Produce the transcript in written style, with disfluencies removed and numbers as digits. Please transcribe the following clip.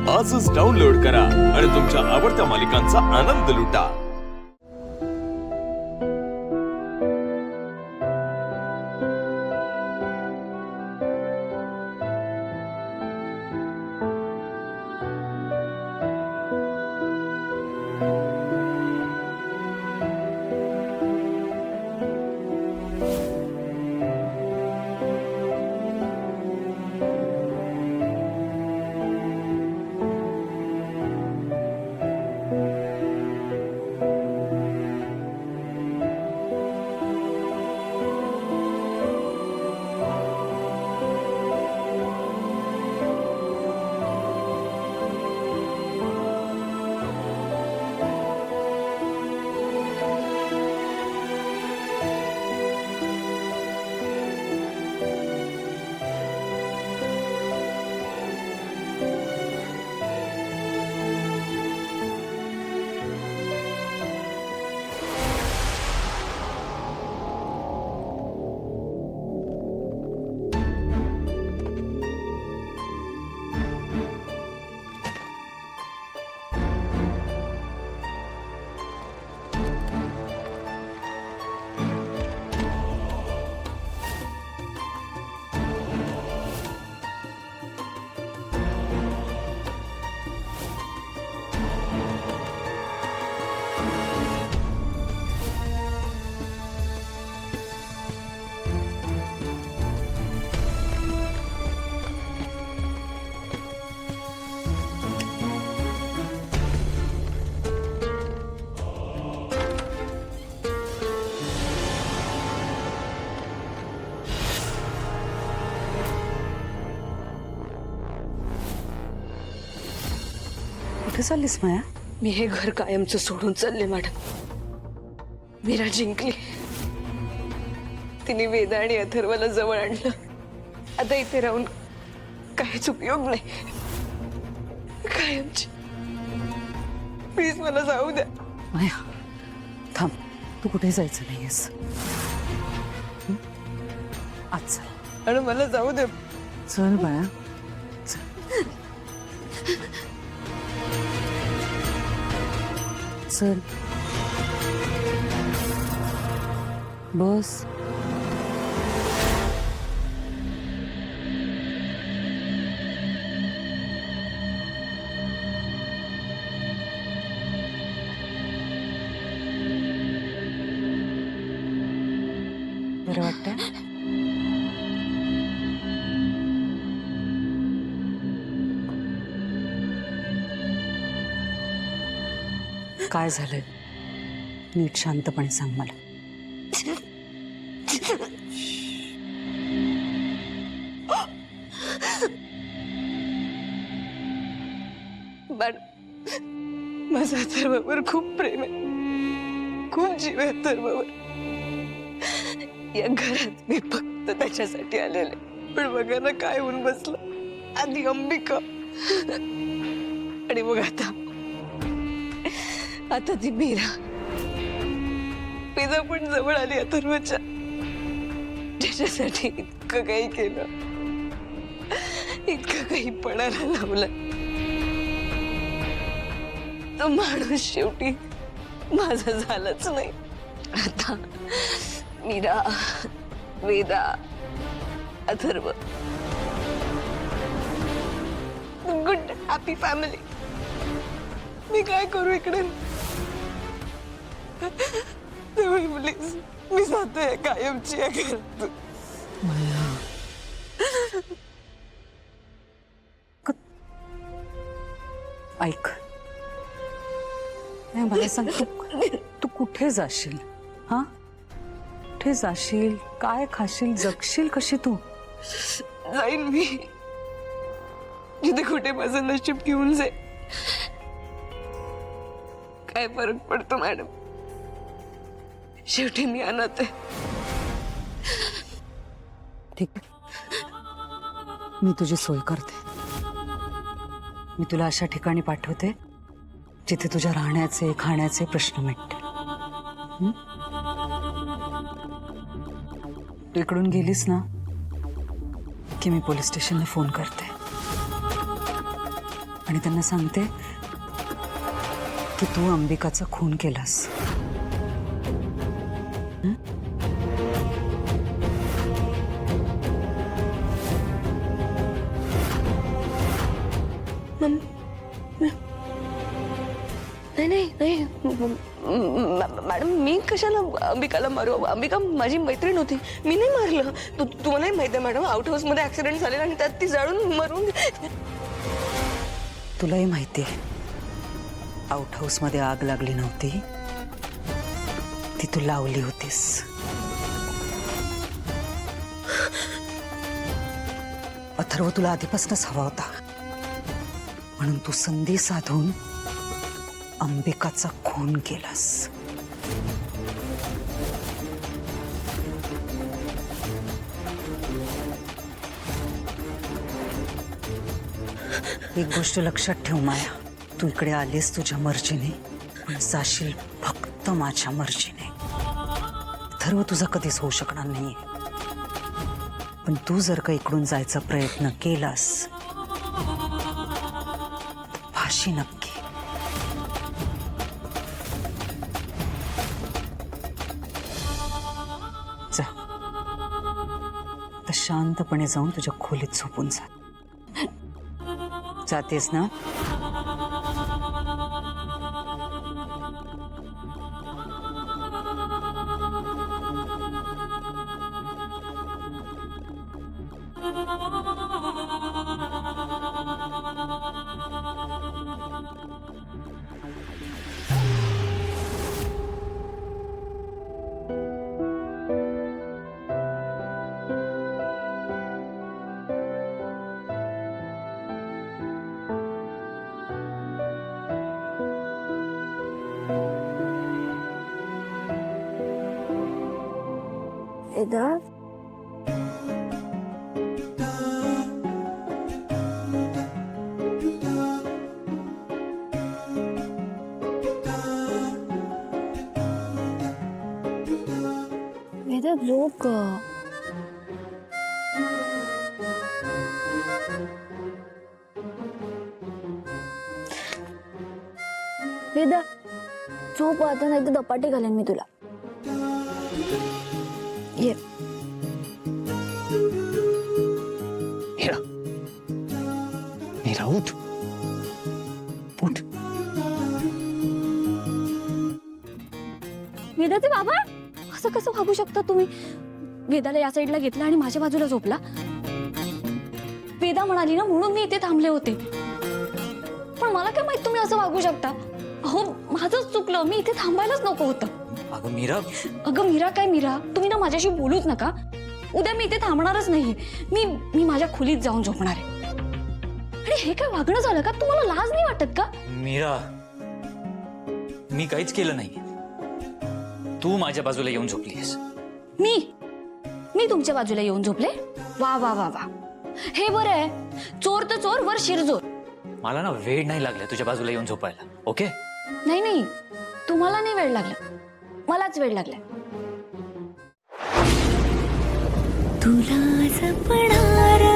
आजच डाउनलोड करा आणि तुमच्या आवडत्या मालिकांचा आनंद लुटा। कुठे चाललीस माया? मी हे घर कायमचं सोडून चालले मॅडम। मीरा जिंकली, तिने वेदा आणि अथर्वला जवळ आणलं। आता इथे राहून काहीच उपयोग नाही, कायमची। प्लीज मला जाऊ द्या। माया थांब, तू कुठे जायचं नाहीयेस। आज चल। आणि मला जाऊ दे। चल बाया चल। चल बस। बरं वाटतंय? काय झालंय नीट शांतपणे सांग मला। माझा अथर्ववर खूप प्रेम आहे, खूप जीव आहे अथर्ववर। या घरात मी फक्त त्याच्यासाठी आलेले, पण बघा ना काय होऊन बसलं। आधी अंबिका आणि मग आता ती मीरा। मीरा पण जवळ आली अथर्वच्या, ज्याच्यासाठी इतकं काही केलं, इतकं काही पणाला लावलं। तो माणूस शेवटी माझा झालाच नाही। आता Meera, Veda, Atharva, good happy family. मी काय करू इकडे? प्लीज मी जाते कायमची या घरात। ऐक, नाही मला सांग, तू कुठे जाशील? हा, कुठे जाशील? काय खाशील? जगशील कशी तू? जाईन मी जिथे कुठे माझं नशीब घेऊन जाईल। काय फरक पडतो मॅडम, शेवटी मी अनाथ आहे। ठीक आहे, मी तुझी सोय करते। मी तुला अशा ठिकाणी पाठवते जिथे तुझ्या राहण्याचे खाण्याचे प्रश्न मिटतील। तू इकडून गेलीस ना की मी पोलीस स्टेशनला फोन करते। आणि त्यांना सांगते की तू अंबिकाचा खून केलास. नाही नाही नाही मॅडम, मी कशाला अंबिकाला मारू? अंबिका माझी मैत्रीण होती, मी नाही मारलं. तुम्हालाही माहिती आहे मॅडम, आउट हाऊस मध्ये ऍक्सिडेंट झालेला आणि त्यात ती जाळून मरून. तुलाही माहिती आहे आउट हाऊस मध्ये आग लागली नव्हती, ती तू लावली होतीस. अथर्व तुला आधीपासूनच हवा होता, म्हणून तू संधी साधून अंबिकाचा खून केलास. एक गोष्ट लक्षात ठेव माया, तू इकडे आलीस तुझ्या मर्जीने, पण जाशील फक्त माझ्या मर्जीने. अथर्व तुझा कधीच होऊ शकणार नाहीये, पण तू जर का इकडून जायचा प्रयत्न केलास तर फाशी नक्की. जा, तर शांतपणे जाऊन तुझ्या खोलीत झोपून जा. जातेस ना? वेदा, वेदा झोप ग. वेदा झोप, आता नाही तर दपाटे घालेन मी तुला. ये मीरा उठ उठ. वेदाचे बाबा, असं कसं वागू शकता तुम्ही? वेदाला या साईडला घेतलं आणि माझ्या बाजूला झोपला. वेदा म्हणाली ना म्हणून मी इथे थांबले होते, पण मला काय माहित तुम्ही असं वागू शकता. अहो माझंच चुकलं, मी इथे थांबायलाच नको होतं. अगं मीरा, अगं मीरा काय मीरा, तुम्ही ना माझ्याशी बोलूच नका. उद्या मी इथे थांबणारच नाही. मी माझ्या खोलीत जाऊन झोपणार आहे. आणि हे काय वागणं झालं का? तुम्हाला लाज नाही वाटत का? मीरा, मी काहीच केलं नाही. तू माझ्या बाजूला येऊन झोपलीस. मी तुमच्या बाजूला येऊन झोपले? वा वा वा वा, हे बरं आहे. चोर तर चोर, वर शिरजोर. मला ना वेळ नाही लागला तुझ्या बाजूला येऊन झोपायला. ओके? नाही नाही, तुम्हाला नाही वेळ लागला, मलाच वेळ लागलाय. तुला जपणार